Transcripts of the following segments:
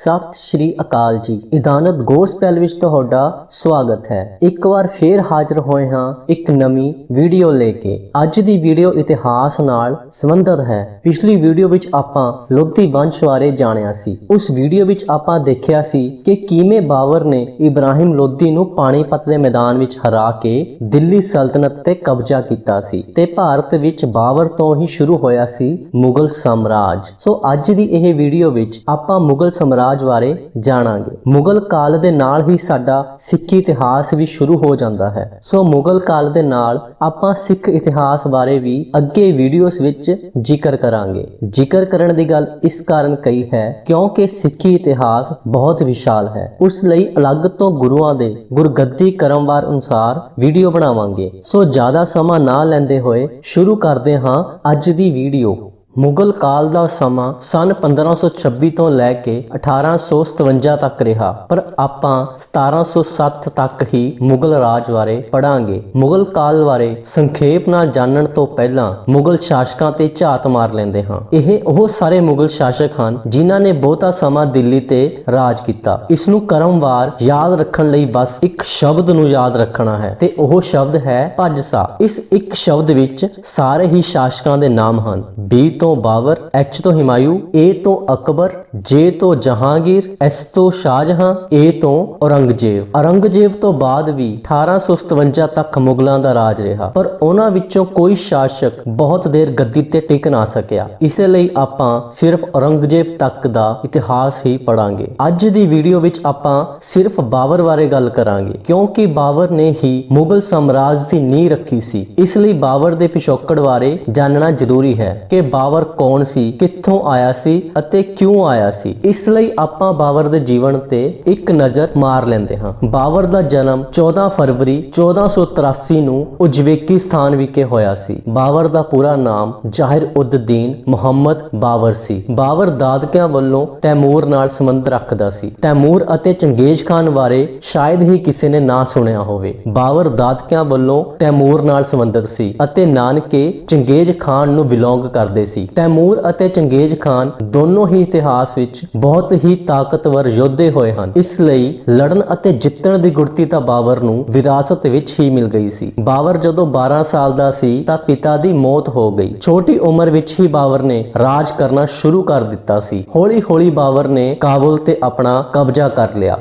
ਸਤਿ ਸ਼੍ਰੀ ਅਕਾਲ ਜੀ। ਇਦਾਨਤ ਗੋਸਪੈਲ ਵਿੱਚ ਤੁਹਾਡਾ ਸਵਾਗਤ ਹੈ। ਇੱਕ ਵਾਰ ਫੇਰ ਹਾਜ਼ਰ ਹੋਏ ਹਾਂ ਇੱਕ ਨਵੀਂ ਵੀਡੀਓ ਲੈ ਕੇ। ਅੱਜ ਦੀ ਵੀਡੀਓ ਇਤਿਹਾਸ ਨਾਲ ਸੰਬੰਧਿਤ ਹੈ। ਪਿਛਲੀ ਵੀਡੀਓ ਵਿੱਚ ਆਪਾਂ ਲੋਧੀ ਵੰਸ਼ ਬਾਰੇ ਜਾਣਿਆ ਸੀ। ਉਸ ਵੀਡੀਓ ਵਿੱਚ ਆਪਾਂ ਦੇਖਿਆ ਸੀ ਕਿ ਕਿਵੇਂ ਬਾਬਰ ਨੇ ਇਬਰਾਹਿਮ ਲੋਧੀ ਨੂੰ ਪਾਣੀਪਤ ਦੇ ਮੈਦਾਨ ਵਿੱਚ ਹਰਾ ਕੇ ਦਿੱਲੀ ਸਲਤਨਤ ਤੇ ਕਬਜ਼ਾ ਕੀਤਾ ਸੀ ਤੇ ਭਾਰਤ ਵਿੱਚ ਬਾਬਰ ਤੋਂ ਹੀ ਸ਼ੁਰੂ ਹੋਇਆ ਸੀ ਮੁਗਲ ਸਾਮਰਾਜ। ਸੋ ਅੱਜ ਦੀ ਇਹ ਵੀਡੀਓ ਵਿੱਚ ਆਪਾਂ ਮੁਗਲ ਸਾਮਰਾਜ ਬਾਰੇ ਜਾਣਾਂਗੇ। ਮੁਗਲ ਕਾਲ ਦੇ ਨਾਲ ਹੀ ਸਾਡਾ ਸਿੱਖੀ ਇਤਿਹਾਸ ਵੀ ਸ਼ੁਰੂ ਹੋ ਜਾਂਦਾ ਹੈ। ਸੋ ਮੁਗਲ ਕਾਲ ਦੇ ਨਾਲ ਆਪਾਂ ਸਿੱਖ ਇਤਿਹਾਸ ਬਾਰੇ ਵੀ ਅੱਗੇ ਵੀਡੀਓਜ਼ ਵਿੱਚ ਜ਼ਿਕਰ ਕਰਾਂਗੇ। ਜ਼ਿਕਰ ਕਰਨ ਦੀ ਗੱਲ ਇਸ ਕਾਰਨ ਕਹੀ ਹੈ ਕਿਉਂਕਿ ਸਿੱਖੀ ਇਤਿਹਾਸ ਬਹੁਤ ਵਿਸ਼ਾਲ ਹੈ। ਉਸ ਲਈ ਅਲੱਗ ਤੋਂ ਗੁਰੂਆਂ ਦੇ ਗੁਰਗੱਦੀ ਕਰਮਵਾਰ ਅਨੁਸਾਰ ਵੀਡੀਓ ਬਣਾਵਾਂਗੇ। ਸੋ ਜ਼ਿਆਦਾ ਸਮਾਂ ਨਾ ਲੈਂਦੇ ਹੋਏ ਸ਼ੁਰੂ ਕਰਦੇ ਹਾਂ ਅੱਜ ਦੀ ਵੀਡੀਓ। ਮੁਗਲ ਕਾਲ ਦਾ ਸਮਾਂ ਸਨ 1526 ਤੋਂ ਲੈ ਕੇ 1857 ਤੱਕ ਰਿਹਾ, ਪਰ ਆਪਾਂ 1707 ਤੱਕ ਹੀ ਮੁਗਲ ਰਾਜ ਬਾਰੇ ਪੜਾਂਗੇ। ਮੁਗਲ ਕਾਲ ਬਾਰੇ ਸੰਖੇਪ ਨਾਲ ਜਾਣਨ ਤੋਂ ਪਹਿਲਾਂ ਮੁਗਲ ਸ਼ਾਸਕਾਂ ਤੇ ਝਾਤ ਮਾਰ ਲੈਂਦੇ ਹਾਂ। ਇਹ ਉਹ ਸਾਰੇ ਮੁਗਲ ਸ਼ਾਸਕ ਹਨ ਜਿਨ੍ਹਾਂ ਨੇ ਬਹੁਤਾ ਸਮਾਂ ਦਿੱਲੀ ਤੇ ਰਾਜ ਕੀਤਾ। ਇਸ ਨੂੰ ਕਰਮਵਾਰ ਯਾਦ ਰੱਖਣ ਲਈ ਬਸ ਇੱਕ ਸ਼ਬਦ ਨੂੰ ਯਾਦ ਰੱਖਣਾ ਹੈ ਤੇ ਉਹ ਸ਼ਬਦ ਹੈ ਭੱਜਸਾ। ਇਸ ਇੱਕ ਸ਼ਬਦ ਵਿੱਚ ਸਾਰੇ ਹੀ ਸ਼ਾਸਕਾਂ ਦੇ ਨਾਮ ਹਨ। ਬੀ ਤੋਂ ਬਾਬਰ, ਐਚ ਤੋਂ ਹਿਮਾਯੂ, ਏ ਤੋਂ ਅਕਬਰ, ਜੇ ਤੋਂ ਜਹਾਂਗੀਰ, ਐਸ ਤੋਂ ਸ਼ਾਹਜਹਾਂ, ਏ ਤੋਂ ਔਰੰਗਜ਼ੇਬ। ਔਰੰਗਜ਼ੇਬ ਤੋਂ ਬਾਅਦ ਵੀ 1857 ਤੱਕ ਮੁਗਲਾਂ ਦਾ ਰਾਜ ਰਿਹਾ, ਪਰ ਉਹਨਾਂ ਵਿੱਚੋਂ ਕੋਈ ਸ਼ਾਸਕ ਬਹੁਤ ਦੇਰ ਗੱਦੀ ਤੇ ਟਿਕ ਨਾ ਸਕਿਆ। ਇਸੇ ਲਈ ਆਪਾਂ ਸਿਰਫ ਔਰੰਗਜ਼ੇਬ ਤੱਕ ਦਾ ਇਤਿਹਾਸ ਹੀ ਪੜਾਂਗੇ। ਅੱਜ ਦੀ ਵੀਡੀਓ ਵਿੱਚ ਆਪਾਂ ਸਿਰਫ ਬਾਬਰ ਬਾਰੇ ਗੱਲ ਕਰਾਂਗੇ ਕਿਉਂਕਿ ਬਾਬਰ ਨੇ ਹੀ ਮੁਗਲ ਸਾਮਰਾਜ ਦੀ ਨੀਂਹ ਰੱਖੀ ਸੀ। ਇਸ ਲਈ ਬਾਬਰ ਦੇ ਪਿਛੋਕੜ ਬਾਰੇ ਜਾਣਨਾ ਜ਼ਰੂਰੀ ਹੈ ਕਿ ਬਾਬਰ ਕੌਣ ਸੀ, ਕਿੱਥੋਂ ਆਇਆ ਸੀ ਅਤੇ ਕਿਉਂ ਆਇਆ ਸੀ। ਇਸ ਲਈ ਆਪਾਂ ਬਾਬਰ ਦੇ ਜੀਵਨ ਤੇ ਇੱਕ ਨਜ਼ਰ ਮਾਰ ਲੈਂਦੇ ਹਾਂ। ਬਾਬਰ ਦਾ ਜਨਮ 14 ਫਰਵਰੀ 1483 ਨੂੰ ਉਜ਼ਬੇਕਿਸਤਾਨ ਵਿਖੇ ਹੋਇਆ ਸੀ। ਬਾਬਰ ਦਾ ਪੂਰਾ ਨਾਮ ਜ਼ਾਹਿਰ-ਉਦ-ਦੀਨ ਮੁਹੰਮਦ ਬਾਬਰ ਸੀ। ਬਾਬਰ ਦਾਦਕਿਆਂ ਵੱਲੋਂ ਤੈਮੂਰ ਨਾਲ ਸੰਬੰਧ ਰੱਖਦਾ ਸੀ। ਤੈਮੂਰ ਅਤੇ ਚੰਗੇਜ਼ ਖਾਨ ਬਾਰੇ ਸ਼ਾਇਦ ਹੀ ਕਿਸੇ ਨੇ ਨਾ ਸੁਣਿਆ ਹੋਵੇ। ਬਾਬਰ ਦਾਦਕਿਆਂ ਵੱਲੋਂ ਤੈਮੂਰ ਨਾਲ ਸੰਬੰਧਿਤ ਸੀ ਅਤੇ ਨਾਨਕੇ ਚੰਗੇਜ਼ ਖਾਨ ਨੂੰ ਬਿਲੋਂਗ ਕਰਦੇ ਸੀ। ਤੈਮੂਰ ਅਤੇ ਚੰਗੇਜ਼ ਖਾਨ ਦੋਨੋਂ ਹੀ ਇਤਿਹਾਸ ਵਿੱਚ ਬਹੁਤ ਹੀ ਤਾਕਤਵਰ ਯੋਧੇ ਹੋਏ ਹਨ। ਇਸ ਲਈ ਲੜਨ ਅਤੇ ਜਿੱਤਣ ਦੀ ਗੁੜਤੀ ਤਾਂ ਬਾਬਰ ਨੂੰ ਵਿਰਾਸਤ ਵਿੱਚ ਹੀ ਮਿਲ ਗਈ ਸੀ। ਬਾਬਰ ਜਦੋਂ 12 ਸਾਲ ਦਾ ਸੀ ਤਾਂ ਪਿਤਾ ਦੀ ਮੌਤ ਹੋ ਗਈ। ਛੋਟੀ ਉਮਰ ਵਿੱਚ ਹੀ ਬਾਬਰ ਨੇ ਰਾਜ ਕਰਨਾ ਸ਼ੁਰੂ ਕਰ ਦਿੱਤਾ ਸੀ। ਹੌਲੀ-ਹੌਲੀ ਬਾਬਰ ਨੇ ਕਾਬੁਲ ਤੇ ਆਪਣਾ ਕਬਜ਼ਾ ਕਰ ਲਿਆ।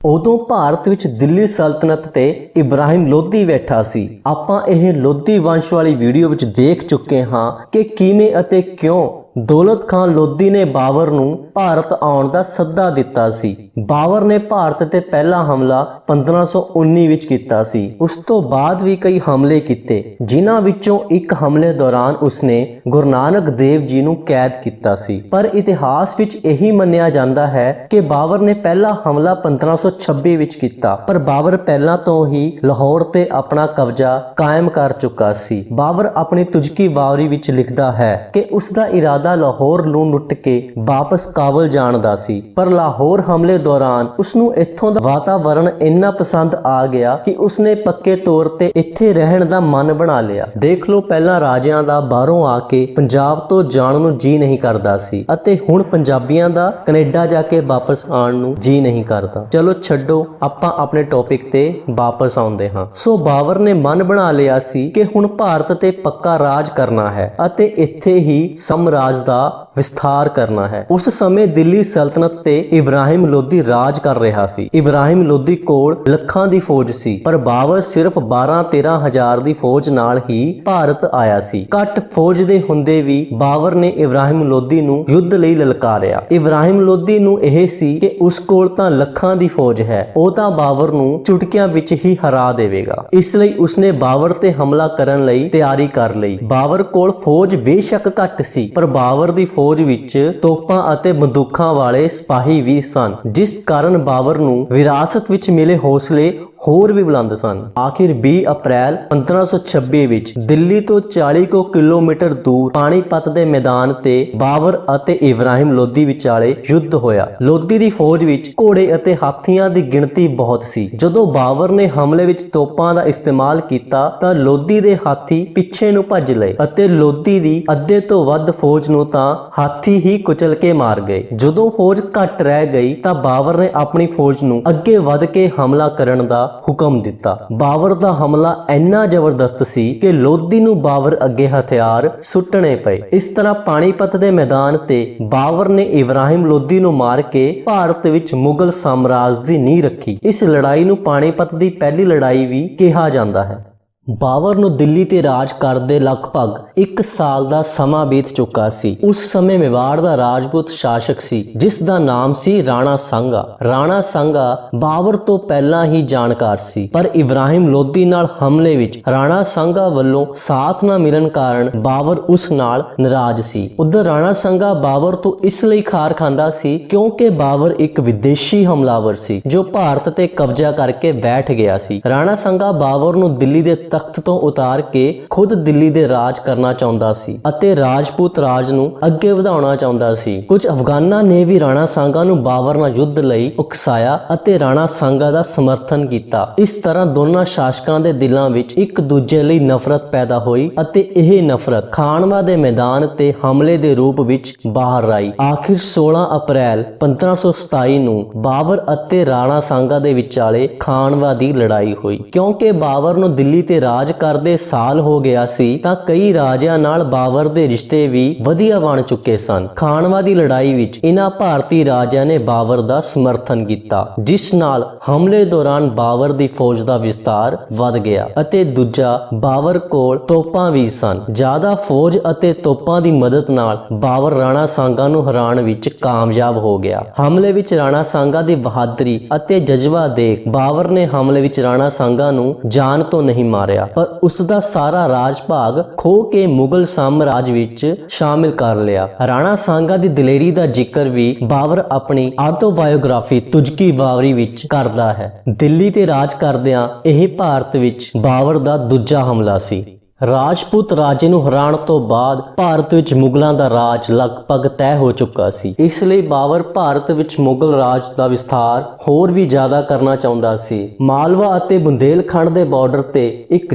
ਉਦੋਂ ਭਾਰਤ ਵਿੱਚ ਦਿੱਲੀ ਸਲਤਨਤ ਤੇ ਇਬਰਾਹਿਮ ਲੋਧੀ ਬੈਠਾ ਸੀ। ਆਪਾਂ ਇਹ ਲੋਧੀ ਵੰਸ਼ ਵਾਲੀ ਵੀਡੀਓ ਵਿੱਚ ਦੇਖ ਚੁੱਕੇ ਹਾਂ ਕਿ ਕਿਵੇਂ ਅਤੇ ਕਿਉਂ ਦੌਲਤ ਖਾਨ ਲੋਧੀ ਨੇ ਬਾਬਰ ਨੂੰ ਭਾਰਤ ਆਉਣ ਦਾ ਸੱਦਾ ਦਿੱਤਾ ਸੀ। ਬਾਬਰ ਨੇ ਭਾਰਤ ਤੇ ਪਹਿਲਾ ਹਮਲਾ 1519 ਵਿੱਚ ਕੀਤਾ ਸੀ। ਉਸ ਤੋਂ ਬਾਅਦ ਵੀ ਕਈ ਹਮਲੇ ਕੀਤੇ, ਜਿਨ੍ਹਾਂ ਵਿੱਚੋਂ ਇੱਕ ਹਮਲੇ ਦੌਰਾਨ ਉਸਨੇ ਗੁਰੂ ਨਾਨਕ ਦੇਵ ਜੀ ਨੂੰ ਕੈਦ ਕੀਤਾ ਸੀ। ਪਰ ਇਤਿਹਾਸ ਵਿੱਚ ਇਹੀ ਮੰਨਿਆ ਜਾਂਦਾ ਹੈ ਕਿ ਬਾਬਰ ਨੇ ਪਹਿਲਾ ਹਮਲਾ 1526 ਵਿੱਚ ਕੀਤਾ, ਪਰ ਬਾਬਰ ਪਹਿਲਾਂ ਤੋਂ ਹੀ ਲਾਹੌਰ ਤੇ ਆਪਣਾ ਕਬਜ਼ਾ ਕਾਇਮ ਕਰ ਚੁੱਕਾ ਸੀ। ਬਾਬਰ ਆਪਣੀ ਤੁਜ਼ਕੀ ਬਾਵਰੀ ਵਿੱਚ ਲਿਖਦਾ ਹੈ ਕਿ ਉਸ ਦਾ ਇਰਾਦਾ ਲਾਹੌਰ ਨੂੰ ਲੁੱਟ ਕੇ ਵਾਪਸ ਕਾਬਲ ਜਾਣ ਦਾ ਸੀ, ਪਰ ਲਾਹੌਰ ਹਮਲੇ ਦੌਰਾਨ ਉਸਨੂੰ ਇੱਥੋਂ ਦਾ ਵਾਤਾਵਰਣ ਇੰਨਾ ਪਸੰਦ ਆ ਗਿਆ ਕਿ ਉਸਨੇ ਪੱਕੇ ਤੌਰ ਤੇ ਇੱਥੇ ਰਹਿਣ ਦਾ ਮਨ ਬਣਾ ਲਿਆ। ਦੇਖ ਲਓ, ਪਹਿਲਾਂ ਰਾਜਿਆਂ ਦਾ ਬਾਹਰੋਂ ਆ ਕੇ ਪੰਜਾਬ ਤੋਂ ਜਾਣ ਨੂੰ ਜੀ ਨਹੀਂ ਕਰਦਾ ਸੀ ਅਤੇ ਹੁਣ ਪੰਜਾਬੀਆਂ ਦਾ ਕੈਨੇਡਾ ਜਾ ਕੇ ਵਾਪਸ ਆਉਣ ਨੂੰ ਜੀ ਨਹੀਂ ਕਰਦਾ। ਚਲੋ ਛੱਡੋ, ਆਪਾਂ ਆਪਣੇ ਟੌਪਿਕ ਤੇ ਵਾਪਸ ਆਉਂਦੇ ਹਾਂ। ਸੋ ਬਾਬਰ ਨੇ ਮਨ ਬਣਾ ਲਿਆ ਸੀ ਕਿ ਹੁਣ ਭਾਰਤ ਤੇ ਪੱਕਾ ਰਾਜ ਕਰਨਾ ਹੈ ਅਤੇ ਇੱਥੇ ਹੀ ਸਾਮਰਾਜ ਦਾ ਵਿਸਥਾਰ ਕਰਨਾ ਹੈ। ਉਸ ਸਮੇਂ ਦਿੱਲੀ ਸਲਤਨਤ ਤੇ ਇਬਰਾਹਿਮ ਲੋਧੀ ਰਾਜ ਕਰ ਰਿਹਾ ਸੀ। ਇਬਰਾਹਿਮ ਲੋਧੀ ਕੋਲ ਲੱਖਾਂ ਦੀ ਫੌਜ ਸੀ, ਪਰ ਬਾਬਰ ਸਿਰਫ 12-13 ਹਜ਼ਾਰ ਦੀ ਫੌਜ ਨਾਲ ਹੀ ਭਾਰਤ ਆਇਆ ਸੀ। ਘੱਟ ਫੌਜ ਦੇ ਹੁੰਦੇ ਵੀ ਬਾਬਰ ਨੇ ਇਬਰਾਹਿਮ ਲੋਧੀ ਨੂੰ ਯੁੱਧ ਲਈ ਲਲਕਾਰਿਆ। ਇਬਰਾਹਿਮ ਲੋਧੀ ਨੂੰ ਇਹ ਸੀ ਕਿ ਉਸ ਕੋਲ ਤਾਂ ਲੱਖਾਂ ਦੀ ਫੌਜ ਹੈ, ਉਹ ਤਾਂ ਬਾਬਰ ਨੂੰ ਚੁਟਕੀਆਂ ਵਿੱਚ ਹੀ ਹਰਾ ਦੇਵੇਗਾ। ਇਸ ਲਈ ਉਸਨੇ ਬਾਬਰ ਤੇ ਹਮਲਾ ਕਰਨ ਲਈ ਤਿਆਰੀ ਕਰ ਲਈ। ਬਾਬਰ ਕੋਲ ਫੌਜ ਬੇਸ਼ੱਕ ਘੱਟ ਸੀ, ਪਰ ਬਾਬਰ ਦੀ ਫੌਜ ਵਿੱਚ ਤੋਪਾਂ ਅਤੇ ਬੰਦੂਕਾਂ ਵਾਲੇ ਸਿਪਾਹੀ ਵੀ ਸਨ, ਜਿਸ ਕਾਰਨ ਬਾਬਰ ਨੂੰ ਵਿਰਾਸਤ ਵਿੱਚ ਮਿਲੇ ਹੌਸਲੇ ਹੋਰ ਵੀ ਬੁਲੰਦ ਸਨ। ਆਖਿਰ 20 ਅਪ੍ਰੈਲ 1526 ਵਿੱਚ ਦਿੱਲੀ ਤੋਂ 40 ਕਿਲੋਮੀਟਰ ਦੂਰ ਪਾਣੀਪਤ ਦੇ ਮੈਦਾਨ ਤੇ ਬਾਬਰ ਅਤੇ ਇਬਰਾਹਿਮ ਲੋਧੀ ਵਿਚਾਲੇ ਯੁੱਧ ਹੋਇਆ। ਲੋਧੀ ਦੀ ਫੌਜ ਵਿੱਚ ਘੋੜੇ ਅਤੇ ਹਾਥੀਆਂ ਦੀ ਗਿਣਤੀ ਬਹੁਤ ਸੀ। ਜਦੋਂ ਬਾਬਰ ਨੇ ਹਮਲੇ ਵਿੱਚ ਤੋਪਾਂ ਦਾ ਇਸਤੇਮਾਲ ਕੀਤਾ ਤਾਂ ਲੋਧੀ ਦੇ ਹਾਥੀ ਪਿੱਛੇ ਨੂੰ ਭੱਜ ਲਏ ਅਤੇ ਲੋਧੀ ਦੀ ਅੱਧੇ ਤੋਂ ਵੱਧ ਫੌਜ ਨੂੰ ਤਾਂ ਹਾਥੀ ਹੀ ਕੁਚਲ ਕੇ ਮਾਰ ਗਏ। ਜਦੋਂ ਫੌਜ ਘੱਟ ਰਹਿ ਗਈ ਤਾਂ ਬਾਬਰ ਨੇ ਆਪਣੀ ਫੌਜ ਨੂੰ ਅੱਗੇ ਵਧ ਕੇ ਹਮਲਾ ਕਰਨ ਦਾ ਹੁਕਮ ਦਿੱਤਾ। ਬਾਬਰ ਦਾ ਹਮਲਾ ਇੰਨਾ ਜ਼ਬਰਦਸਤ ਸੀ ਕਿ ਲੋਧੀ ਨੂੰ ਬਾਬਰ ਅੱਗੇ ਹਥਿਆਰ ਸੁੱਟਣੇ ਪਏ। ਇਸ ਤਰ੍ਹਾਂ ਪਾਣੀਪਤ ਦੇ ਮੈਦਾਨ ਤੇ ਬਾਬਰ ਨੇ ਇਬਰਾਹਿਮ ਲੋਧੀ ਨੂੰ ਮਾਰ ਕੇ ਭਾਰਤ ਵਿੱਚ ਮੁਗਲ ਸਾਮਰਾਜ ਦੀ ਨੀਂਹ ਰੱਖੀ। ਇਸ ਲੜਾਈ ਨੂੰ ਪਾਣੀਪਤ ਦੀ ਪਹਿਲੀ ਲੜਾਈ ਵੀ ਕਿਹਾ ਜਾਂਦਾ ਹੈ। ਬਾਬਰ ਨੂੰ ਦਿੱਲੀ ਤੇ ਰਾਜ ਕਰਦੇ ਲਗਭਗ 1 ਸਾਲ ਦਾ ਸਮਾਂ ਬੀਤ ਚੁੱਕਾ ਸੀ। ਉਸ ਸਮੇਂ ਮੇਵਾੜ ਦਾ ਰਾਜਪੂਤ ਸ਼ਾਸਕ ਸੀ ਜਿਸ ਦਾ ਨਾਮ ਸੀ ਰਾਣਾ ਸੰਗਾ। ਰਾਣਾ ਸੰਗਾ ਬਾਬਰ ਤੋਂ ਪਹਿਲਾਂ ਹੀ ਜਾਣਕਾਰ ਸੀ, ਪਰ ਇਬਰਾਹਿਮ ਲੋਧੀ ਨਾਲ ਹਮਲੇ ਵਿੱਚ ਰਾਣਾ ਸੰਗਾ ਵੱਲੋਂ ਸਾਥ ਨਾ ਮਿਲਣ ਕਾਰਨ ਬਾਬਰ ਉਸ ਨਾਲ ਨਾਰਾਜ਼ ਸੀ। ਉਧਰ ਰਾਣਾ ਸੰਗਾ ਬਾਬਰ ਤੋਂ ਇਸ ਲਈ ਖਾਰ ਖਾਂਦਾ ਸੀ ਕਿਉਂਕਿ ਬਾਬਰ ਇੱਕ ਵਿਦੇਸ਼ੀ ਹਮਲਾਵਰ ਸੀ ਜੋ ਭਾਰਤ ਤੇ ਕਬਜ਼ਾ ਕਰਕੇ ਬੈਠ ਗਿਆ ਸੀ। ਰਾਣਾ ਸੰਗਾ ਬਾਬਰ ਨੂੰ ਦਿੱਲੀ ਦੇ ਤਖਤ ਤੋਂ ਉਤਾਰ ਕੇ ਖੁਦ ਦਿੱਲੀ ਦੇ ਰਾਜ ਕਰਨਾ ਚਾਹੁੰਦਾ ਸੀ ਅਤੇ ਰਾਜਪੂਤ ਰਾਜ ਨੂੰ ਅੱਗੇ ਵਧਾਉਣਾ ਚਾਹੁੰਦਾ ਸੀ। ਕੁਝ ਅਫਗਾਨਾਂ ਨੇ ਵੀ ਰਾਣਾ ਸਾਂਗਾ ਨੂੰ ਬਾਬਰ ਨਾਲ ਯੁੱਧ ਲਈ ਉਕਸਾਇਆ ਅਤੇ ਰਾਣਾ ਸਾਂਗਾ ਦਾ ਸਮਰਥਨ ਕੀਤਾ। ਇਸ ਤਰ੍ਹਾਂ ਦੋਨਾਂ ਸ਼ਾਸਕਾਂ ਦੇ ਦਿਲਾਂ ਵਿੱਚ ਇੱਕ ਦੂਜੇ ਲਈ ਨਫ਼ਰਤ ਪੈਦਾ ਹੋਈ ਅਤੇ ਇਹ ਨਫ਼ਰਤ ਖਾਨਵਾ ਦੇ ਮੈਦਾਨ ਤੇ ਹਮਲੇ ਦੇ ਰੂਪ ਵਿੱਚ ਬਾਹਰ ਆਈ। ਆਖਿਰ 16 ਅਪ੍ਰੈਲ 1527 ਨੂੰ ਬਾਬਰ ਅਤੇ ਰਾਣਾ ਸਾਂਗਾ ਦੇ ਵਿਚਾਲੇ ਖਾਨਵਾ ਦੀ ਲੜਾਈ ਹੋਈ। ਕਿਉਂਕਿ ਬਾਬਰ ਨੂੰ ਦਿੱਲੀ ਤੇ ਰਾਜ ਕਰਦੇ ਸਾਲ ਹੋ ਗਿਆ ਸੀ ਤਾਂ ਕਈ ਰਾਜਿਆਂ ਨਾਲ ਬਾਬਰ ਦੇ ਰਿਸ਼ਤੇ ਵੀ ਵਧੀਆ ਬਣ ਚੁੱਕੇ ਸਨ। ਖਾਨਵਾ ਦੀ ਲੜਾਈ ਵਿੱਚ ਇਹਨਾਂ ਭਾਰਤੀ ਰਾਜਿਆਂ ਨੇ ਬਾਬਰ ਦਾ ਸਮਰਥਨ ਕੀਤਾ, ਜਿਸ ਨਾਲ ਹਮਲੇ ਦੌਰਾਨ ਬਾਬਰ ਦੀ ਫੌਜ ਦਾ ਵਿਸਤਾਰ ਵੱਧ ਗਿਆ ਅਤੇ ਦੂਜਾ ਬਾਬਰ ਕੋਲ ਤੋਪਾਂ ਵੀ ਸਨ। ਜ਼ਿਆਦਾ ਫੌਜ ਅਤੇ ਤੋਪਾਂ ਦੀ ਮਦਦ ਨਾਲ ਬਾਬਰ ਰਾਣਾ ਸਾਂਗਾ ਨੂੰ ਹਰਾਉਣ ਵਿੱਚ ਕਾਮਯਾਬ ਹੋ ਗਿਆ। ਹਮਲੇ ਵਿੱਚ ਰਾਣਾ ਸਾਂਗਾ ਦੀ ਬਹਾਦਰੀ ਅਤੇ ਜਜ਼ਬਾ ਦੇਖ ਬਾਬਰ ਨੇ ਹਮਲੇ ਵਿੱਚ ਰਾਣਾ ਸਾਂਗਾ ਨੂੰ ਜਾਨ ਤੋਂ ਨਹੀਂ ਮਾਰਿਆ, ਪਰ ਉਸ ਦਾ ਸਾਰਾ ਰਾਜ ਭਾਗ ਖੋ ਕੇ ਮੁਗਲ ਸਾਮਰਾਜ ਵਿੱਚ ਸ਼ਾਮਿਲ ਕਰ ਲਿਆ। ਰਾਣਾ ਸਾਂਗਾ ਦੀ ਦਲੇਰੀ ਦਾ ਜ਼ਿਕਰ ਵੀ ਬਾਬਰ ਆਪਣੀ ਆਟੋਬਾਇਓਗ੍ਰਾਫੀ ਤੁਜਕੀ ਬਾਬਰੀ ਵਿੱਚ ਕਰਦਾ ਹੈ। ਦਿੱਲੀ ਤੇ ਰਾਜ ਕਰਦਿਆਂ ਇਹ ਭਾਰਤ ਵਿੱਚ ਬਾਬਰ ਦਾ ਦੂਜਾ ਹਮਲਾ ਸੀ। ਰਾਜਪੂਤ ਰਾਜੇ ਨੂੰ ਹਰਾਉਣ ਤੋਂ ਬਾਅਦ ਭਾਰਤ ਵਿੱਚ ਮੁਗਲਾਂ ਦਾ ਰਾਜ ਲਗਭਗ ਤੈਅ ਹੋ ਚੁੱਕਾ ਸੀ। ਇਸ ਲਈ ਬਾਬਰ ਭਾਰਤ ਵਿੱਚ ਮੁਗਲ ਰਾਜ ਦਾ ਵਿਸਥਾਰ ਹੋਰ ਵੀ ਜ਼ਿਆਦਾ ਕਰਨਾ ਚਾਹੁੰਦਾ ਸੀ। ਮਾਲਵਾ ਅਤੇ ਬੁੰਦੇਲਖੰਡ ਦੇ ਬਾਰਡਰ ਤੇ ਇੱਕ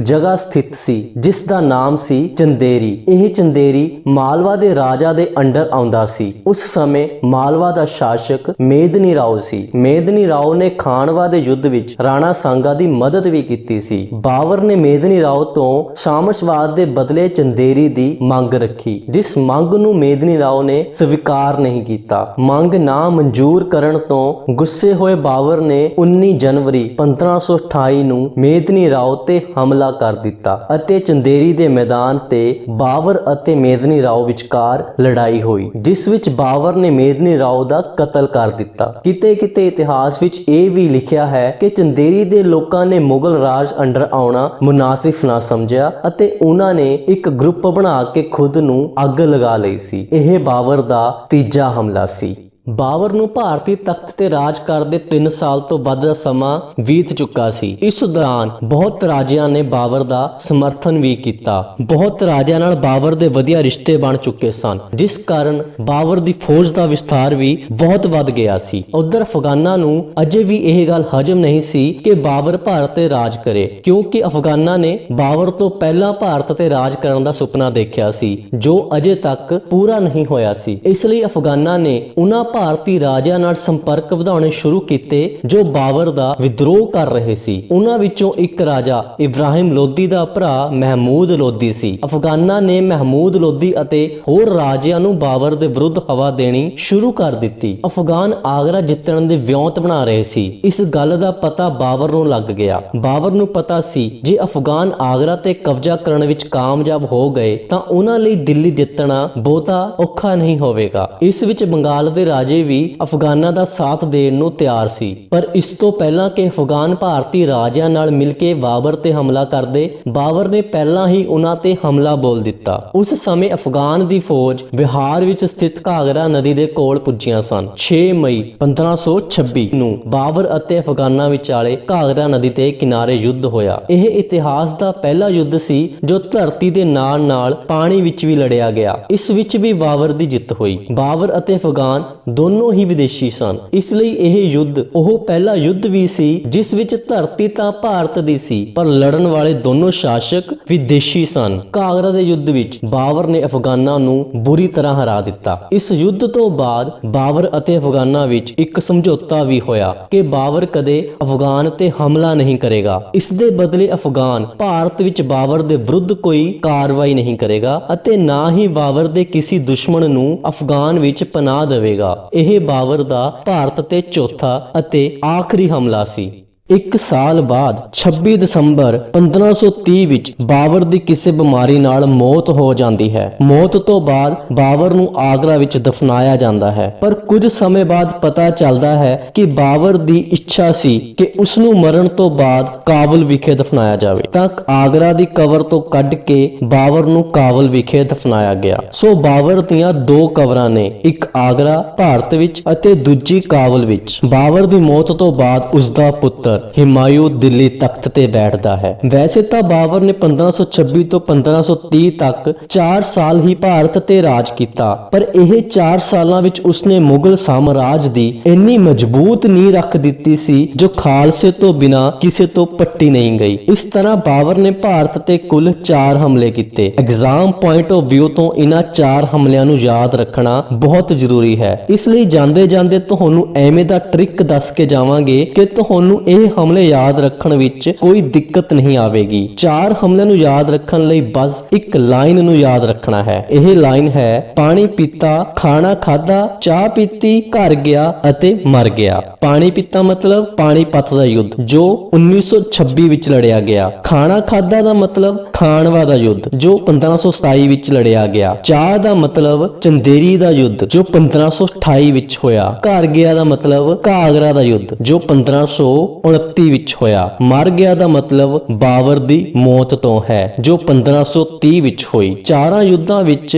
ਜਗ੍ਹਾ ਸਥਿਤ ਸੀ ਜਿਸ ਦਾ ਨਾਮ ਸੀ ਚੰਦੇਰੀ। ਇਹ ਚੰਦੇਰੀ ਮਾਲਵਾ ਦੇ ਰਾਜਾ ਦੇ ਅੰਡਰ ਆਉਂਦਾ ਸੀ। ਉਸ ਸਮੇਂ ਮਾਲਵਾ ਦਾ ਸ਼ਾਸਕ ਮੇਦਨੀ ਰਾਓ ਸੀ। ਮੇਦਨੀ ਰਾਓ ਨੇ ਖਾਨਵਾ ਦੇ ਯੁੱਧ ਵਿੱਚ ਰਾਣਾ ਸਾਂਗਾ ਦੀ ਮਦਦ ਵੀ ਕੀਤੀ ਸੀ। ਬਾਬਰ ਨੇ ਮੇਦਨੀ ਰਾਓ ਤੋਂ ਸਵਾਦ ਦੇ ਬਦਲੇ ਚੰਦੇਰੀ ਦੀ ਮੰਗ ਰੱਖੀ, ਜਿਸ ਮੰਗ ਨੂੰ ਮੇਦਨੀ ਰਾਓ ਨੇ ਸਵੀਕਾਰ ਨਹੀਂ ਕੀਤਾ। ਮੰਗ ਨਾ ਮਨਜ਼ੂਰ ਕਰਨ ਤੋਂ ਗੁੱਸੇ ਹੋਏ ਬਾਬਰ ਨੇ 19 ਜਨਵਰੀ 1528 ਨੂੰ ਮੇਦਨੀ ਰਾਓ ਤੇ ਹਮਲਾ ਕਰ ਦਿੱਤਾ ਅਤੇ ਚੰਦੇਰੀ ਦੇ ਮੈਦਾਨ ਤੇ ਬਾਬਰ ਅਤੇ ਮੇਦਨੀ ਰਾਓ ਵਿਚਕਾਰ ਲੜਾਈ ਹੋਈ, ਜਿਸ ਵਿੱਚ ਬਾਬਰ ਨੇ ਮੇਦਨੀ ਰਾਓ ਦਾ ਕਤਲ ਕਰ ਦਿੱਤਾ। ਕਿਤੇ-ਕਿਤੇ ਇਤਿਹਾਸ ਵਿੱਚ ਇਹ ਵੀ ਲਿਖਿਆ ਹੈ ਕਿ ਚੰਦੇਰੀ ਦੇ ਲੋਕਾਂ ਨੇ ਮੁਗਲ ਰਾਜ ਅੰਡਰ ਆਉਣਾ ਮੁਨਾਸਿਬ ਨਾ ਸਮਝਿਆ ਅਤੇ ਉਹਨਾਂ ਨੇ ਇੱਕ ਗਰੁੱਪ ਬਣਾ ਕੇ ਖੁਦ ਨੂੰ ਅੱਗ ਲਗਾ ਲਈ ਸੀ। ਇਹ ਬਾਬਰ ਦਾ ਤੀਜਾ ਹਮਲਾ ਸੀ। ਬਾਬਰ ਨੂੰ ਭਾਰਤੀ ਤਖਤ ਤੇ ਰਾਜ ਕਰਦੇ 3 ਸਾਲ ਤੋਂ ਵੱਧ ਦਾ ਸਮਾਂ ਬੀਤ ਚੁੱਕਾ ਸੀ। ਇਸ ਦੌਰਾਨ ਬਹੁਤ ਰਾਜਿਆਂ ਨੇ ਬਾਬਰ ਦਾ ਸਮਰਥਨ ਵੀ ਕੀਤਾ। ਬਹੁਤ ਰਾਜਿਆਂ ਨਾਲ ਬਾਬਰ ਦੇ ਵਧੀਆ ਰਿਸ਼ਤੇ ਬਣ ਚੁੱਕੇ ਸਨ, ਜਿਸ ਕਾਰਨ ਬਾਬਰ ਦੀ ਫੌਜ ਦਾ ਵਿਸਥਾਰ ਵੀ ਬਹੁਤ ਵੱਧ ਗਿਆ ਸੀ। ਉਧਰ ਅਫਗਾਨਾਂ ਨੂੰ ਅਜੇ ਵੀ ਇਹ ਗੱਲ ਹਜਮ ਨਹੀਂ ਸੀ ਕਿ ਬਾਬਰ ਭਾਰਤ ਤੇ ਰਾਜ ਕਰੇ, ਕਿਉਂਕਿ ਅਫਗਾਨਾਂ ਨੇ ਬਾਬਰ ਤੋਂ ਪਹਿਲਾਂ ਭਾਰਤ ਤੇ ਰਾਜ ਕਰਨ ਦਾ ਸੁਪਨਾ ਦੇਖਿਆ ਸੀ ਜੋ ਅਜੇ ਤੱਕ ਪੂਰਾ ਨਹੀਂ ਹੋਇਆ ਸੀ। ਇਸ ਲਈ ਅਫਗਾਨਾਂ ਨੇ ਉਹਨਾਂ ਭਾਰਤੀ ਰਾਜਿਆਂ ਨਾਲ ਸੰਪਰਕ ਵਧਾਉਣੇ ਸ਼ੁਰੂ ਕੀਤੇ ਜੋ ਬਾਬਰ ਦਾ ਵਿਦਰੋਹ ਕਰ ਰਹੇ ਸੀ। ਉਹਨਾਂ ਵਿੱਚੋਂ ਇੱਕ ਰਾਜਾ ਇਬਰਾਹਿਮ ਲੋਧੀ ਦਾ ਭਰਾ ਮਹਿਮੂਦ ਲੋਧੀ ਸੀ। ਅਫਗਾਨਾਂ ਨੇ ਮਹਿਮੂਦ ਲੋਧੀ ਅਤੇ ਹੋਰ ਰਾਜਿਆਂ ਨੂੰ ਬਾਬਰ ਦੇ ਵਿਰੁੱਧ ਹਵਾ ਦੇਣੀ ਸ਼ੁਰੂ ਕਰ ਦਿੱਤੀ। ਅਫਗਾਨ ਆਗਰਾ ਜਿੱਤਣ ਦੇ ਵਿਉਂਤ ਬਣਾ ਰਹੇ ਸੀ। ਇਸ ਗੱਲ ਦਾ ਪਤਾ ਬਾਬਰ ਨੂੰ ਲੱਗ ਗਿਆ। ਬਾਬਰ ਨੂੰ ਪਤਾ ਸੀ ਜੇ ਅਫਗਾਨ ਆਗਰਾ ਤੇ ਕਬਜ਼ਾ ਕਰਨ ਵਿੱਚ ਕਾਮਯਾਬ ਹੋ ਗਏ ਤਾਂ ਉਹਨਾਂ ਲਈ ਦਿੱਲੀ ਜਿੱਤਣਾ ਬਹੁਤਾ ਔਖਾ ਨਹੀਂ ਹੋਵੇਗਾ। ਇਸ ਵਿੱਚ ਬੰਗਾਲ ਦੇ ਰਾਜੇ ਵੀ ਅਫਗਾਨਾਂ ਦਾ ਸਾਥ ਦੇਣ ਨੂੰ ਤਿਆਰ ਸੀ, ਪਰ ਇਸ ਤੋਂ ਪਹਿਲਾਂ ਕਿ ਅਫਗਾਨ ਭਾਰਤੀ ਰਾਜਿਆਂ ਨਾਲ ਮਿਲ ਕੇ ਬਾਬਰ ਤੇ ਹਮਲਾ ਕਰਦੇ, ਬਾਬਰ ਨੇ ਪਹਿਲਾਂ ਹੀ ਉਹਨਾਂ ਤੇ ਹਮਲਾ ਬੋਲ ਦਿੱਤਾ। ਉਸ ਸਮੇਂ ਅਫਗਾਨ ਦੀ ਫੌਜ ਬਿਹਾਰ ਵਿੱਚ ਸਥਿਤ ਘਾਗਰਾ ਨਦੀ ਦੇ ਕੋਲ ਪੁੱਜੀਆਂ ਸਨ। 6 ਮਈ 1526 ਨੂੰ ਬਾਬਰ ਅਤੇ ਅਫਗਾਨਾਂ ਵਿਚਾਲੇ ਘਾਗਰਾ ਨਦੀ ਤੇ ਕਿਨਾਰੇ ਯੁੱਧ ਹੋਇਆ। ਇਹ ਇਤਿਹਾਸ ਦਾ ਪਹਿਲਾ ਯੁੱਧ ਸੀ ਜੋ ਧਰਤੀ ਦੇ ਨਾਲ-ਨਾਲ ਪਾਣੀ ਵਿੱਚ ਵੀ ਲੜਿਆ ਗਿਆ। ਇਸ ਵਿੱਚ ਵੀ ਬਾਬਰ ਦੀ ਜਿੱਤ ਹੋਈ। ਬਾਬਰ ਅਤੇ ਅਫਗਾਨ ਦੋਨੋਂ ਹੀ ਵਿਦੇਸ਼ੀ ਸਨ। ਇਸ ਲਈ ਇਹ ਯੁੱਧ ਉਹ ਪਹਿਲਾ ਯੁੱਧ ਵੀ ਸੀ ਜਿਸ ਵਿੱਚ ਧਰਤੀ ਤਾਂ ਭਾਰਤ ਦੀ ਸੀ, ਪਰ ਲੜਨ ਵਾਲੇ ਦੋਨੋਂ ਸ਼ਾਸਕ ਵਿਦੇਸ਼ੀ ਸਨ। ਕਾਂਗੜਾ ਦੇ ਯੁੱਧ ਵਿੱਚ ਬਾਬਰ ਨੇ ਅਫਗਾਨਾਂ ਨੂੰ ਬੁਰੀ ਤਰ੍ਹਾਂ ਹਰਾ ਦਿੱਤਾ। ਇਸ ਯੁੱਧ ਤੋਂ ਬਾਅਦ ਬਾਬਰ ਅਤੇ ਅਫਗਾਨਾਂ ਵਿੱਚ ਇੱਕ ਸਮਝੌਤਾ ਵੀ ਹੋਇਆ ਕਿ ਬਾਬਰ ਕਦੇ ਅਫਗਾਨ ਤੇ ਹਮਲਾ ਨਹੀਂ ਕਰੇਗਾ। ਇਸ ਦੇ ਬਦਲੇ ਅਫਗਾਨ ਭਾਰਤ ਵਿੱਚ ਬਾਬਰ ਦੇ ਵਿਰੁੱਧ ਕੋਈ ਕਾਰਵਾਈ ਨਹੀਂ ਕਰੇਗਾ ਅਤੇ ਨਾ ਹੀ ਬਾਬਰ ਦੇ ਕਿਸੇ ਦੁਸ਼ਮਣ ਨੂੰ ਅਫਗਾਨ ਵਿੱਚ ਪਨਾਹ ਦੇਵੇਗਾ। ਇਹ ਬਾਬਰ ਦਾ ਭਾਰਤ ਤੇ ਚੌਥਾ ਅਤੇ ਆਖਰੀ ਹਮਲਾ ਸੀ। 1 ਸਾਲ ਬਾਅਦ 26 ਦਸੰਬਰ 1530 ਵਿੱਚ ਬਾਬਰ ਦੀ ਕਿਸੇ ਬਿਮਾਰੀ ਨਾਲ ਮੌਤ ਹੋ ਜਾਂਦੀ ਹੈ। ਮੌਤ ਤੋਂ ਬਾਅਦ ਬਾਬਰ ਨੂੰ ਆਗਰਾ ਵਿੱਚ ਦਫਨਾਇਆ ਜਾਂਦਾ ਹੈ, ਪਰ ਕੁਝ ਸਮੇਂ ਬਾਅਦ ਪਤਾ ਚੱਲਦਾ ਹੈ ਕਿ ਬਾਬਰ ਦੀ ਇੱਛਾ ਸੀ ਕਿ ਉਸ ਨੂੰ ਮਰਨ ਤੋਂ ਬਾਅਦ ਕਾਬੁਲ ਵਿਖੇ ਦਫਨਾਇਆ ਜਾਵੇ, ਤਾਂ ਆਗਰਾ ਦੀ ਕਬਰ ਤੋਂ ਕੱਢ ਕੇ ਬਾਬਰ ਨੂੰ ਕਾਬੁਲ ਵਿਖੇ ਦਫਨਾਇਆ ਗਿਆ। ਸੋ ਬਾਬਰ ਦੀਆਂ 2 ਕਬਰਾਂ ਨੇ, ਇੱਕ ਆਗਰਾ ਭਾਰਤ ਵਿੱਚ ਅਤੇ ਦੂਜੀ ਕਾਬੁਲ ਵਿੱਚ। ਬਾਬਰ ਦੀ ਮੌਤ ਤੋਂ ਬਾਅਦ ਉਸ ਦਾ ਪੁੱਤਰ ਹਿਮਾਯੂ ਦਿੱਲੀ ਤਖਤ ਤੇ ਬੈਠਦਾ ਹੈ। ਵੈਸੇ ਤਾਂ ਬਾਬਰ ਨੇ 1526 ਤੋਂ 1530 ਤੱਕ 4 ਸਾਲ ਹੀ ਭਾਰਤ ਤੇ ਰਾਜ ਕੀਤਾ, ਪਰ ਇਹ 4 ਸਾਲਾਂ ਵਿੱਚ ਉਸਨੇ ਮੁਗਲ ਸਾਮਰਾਜ ਦੀ ਇੰਨੀ ਮਜ਼ਬੂਤ ਨੀਂਹ ਰੱਖ ਦਿੱਤੀ ਸੀ ਜੋ ਖਾਲਸੇ ਤੋਂ ਬਿਨਾਂ ਕਿਸੇ ਤੋਂ ਪੱਟੀ ਨਹੀਂ ਗਈ। ਇਸ ਤਰ੍ਹਾਂ ਬਾਬਰ ਨੇ ਭਾਰਤ ਤੇ ਕੁੱਲ 4 ਹਮਲੇ ਕੀਤੇ। ਐਗਜ਼ਾਮ ਪੁਆਇੰਟ ਆਫ ਵਿਊ ਤੋਂ ਇਹਨਾਂ 4 ਹਮਲਿਆਂ ਨੂੰ ਯਾਦ ਰੱਖਣਾ ਬਹੁਤ ਜ਼ਰੂਰੀ ਹੈ। ਇਸ ਲਈ ਜਾਂਦੇ ਜਾਂਦੇ ਤੁਹਾਨੂੰ ਐਵੇਂ ਦਾ ਟ੍ਰਿਕ ਦੱਸ ਕੇ ਜਾਵਾਂਗੇ ਕਿ ਤੁਹਾਨੂੰ ਇਹ ਹਮਲੇ ਯਾਦ ਰੱਖਣ ਵਿੱਚ ਕੋਈ ਦਿੱਕਤ ਨਹੀਂ ਆਵੇਗੀ। 4 ਹਮਲਿਆਂ ਨੂੰ ਯਾਦ ਰੱਖਣ ਲਈ ਬਸ ਇੱਕ ਲਾਈਨ ਨੂੰ ਯਾਦ ਰੱਖਣਾ ਹੈ। ਇਹ ਲਾਈਨ ਹੈ, ਪਾਣੀ ਪੀਤਾ, ਖਾਣਾ ਖਾਦਾ, ਚਾਹ ਪੀਤੀ, ਘਰ ਗਿਆ ਅਤੇ ਮਰ ਗਿਆ। ਪਾਣੀ ਪੀਤਾ ਮਤਲਬ ਪਾਣੀਪਤ ਦਾ ਯੁੱਧ ਜੋ 1926 ਵਿੱਚ ਲੜਿਆ ਗਿਆ। ਖਾਣਾ ਖਾਦਾ ਦਾ ਮਤਲਬ ਖਾਨਵਾ ਦਾ ਯੁੱਧ ਜੋ 1527 ਵਿੱਚ ਲੜਿਆ ਗਿਆ। ਚਾਹ ਦਾ ਮਤਲਬ ਚੰਦੇਰੀ ਦਾ ਯੁੱਧ ਜੋ 1528 ਵਿੱਚ ਹੋਇਆ। ਘਰ ਗਿਆ ਦਾ ਮਤਲਬ ਕਾਂਗੜਾ ਦਾ ਯੁੱਧ ਜੋ 1529 ਵਿੱਚ ਹੋਇਆ। ਮਰ ਗਿਆ ਦਾ ਮਤਲਬ ਬਾਬਰ ਦੀ ਮੌਤ ਤੋਂ ਹੈ ਜੋ 1530 ਵਿੱਚ ਹੋਈ। 4 ਯੁੱਧਾਂ ਵਿੱਚ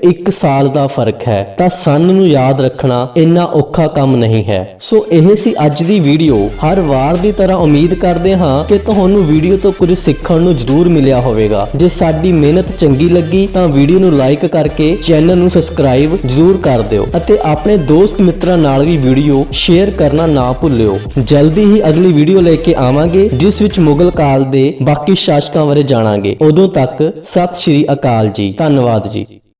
ਇੱਕ ਸਾਲ ਦਾ ਫਰਕ ਹੈ, ਤਾਂ ਸਨ ਨੂੰ ਯਾਦ ਰੱਖਣਾ ਇੰਨਾ ਔਖਾ ਕੰਮ ਨਹੀਂ ਹੈ। ਸੋ ਇਹ ਸੀ ਅੱਜ ਦੀ ਵੀਡੀਓ। ਹਰ ਵਾਰ ਦੀ ਤਰ੍ਹਾਂ ਉਮੀਦ ਕਰਦੇ ਹਾਂ ਕਿ ਤੁਹਾਨੂੰ ਵੀਡੀਓ ਤੋਂ ਕੁਝ ਸਿੱਖਣ ਨੂੰ ਜ਼ਰੂਰ ਮਿਲਿਆ ਹੋਵੇਗਾ। ਜੇ ਸਾਡੀ ਮਿਹਨਤ ਚੰਗੀ ਲੱਗੀ ਤਾਂ ਵੀਡੀਓ ਨੂੰ ਲਾਈਕ ਕਰਕੇ ਚੈਨਲ ਨੂੰ ਸਬਸਕ੍ਰਾਈਬ ਜ਼ਰੂਰ ਕਰ ਦਿਓ ਅਤੇ ਆਪਣੇ ਦੋਸਤ ਮਿੱਤਰਾਂ ਨਾਲ ਵੀ ਵੀਡੀਓ ਸ਼ੇਅਰ ਕਰਨਾ ਨਾ ਭੁੱਲਿਓ। ਜਲਦੀ ਹੀ ਅਗਲੀ ਵੀਡੀਓ ਲੈ ਕੇ ਆਵਾਂਗੇ ਜਿਸ ਵਿੱਚ ਮੁਗਲ ਕਾਲ ਦੇ ਬਾਕੀ ਸ਼ਾਸਕਾਂ ਬਾਰੇ ਜਾਣਾਂਗੇ। ਉਦੋਂ ਤੱਕ ਸਤਿ ਸ਼੍ਰੀ ਅਕਾਲ ਜੀ। ਧੰਨਵਾਦ ਜੀ।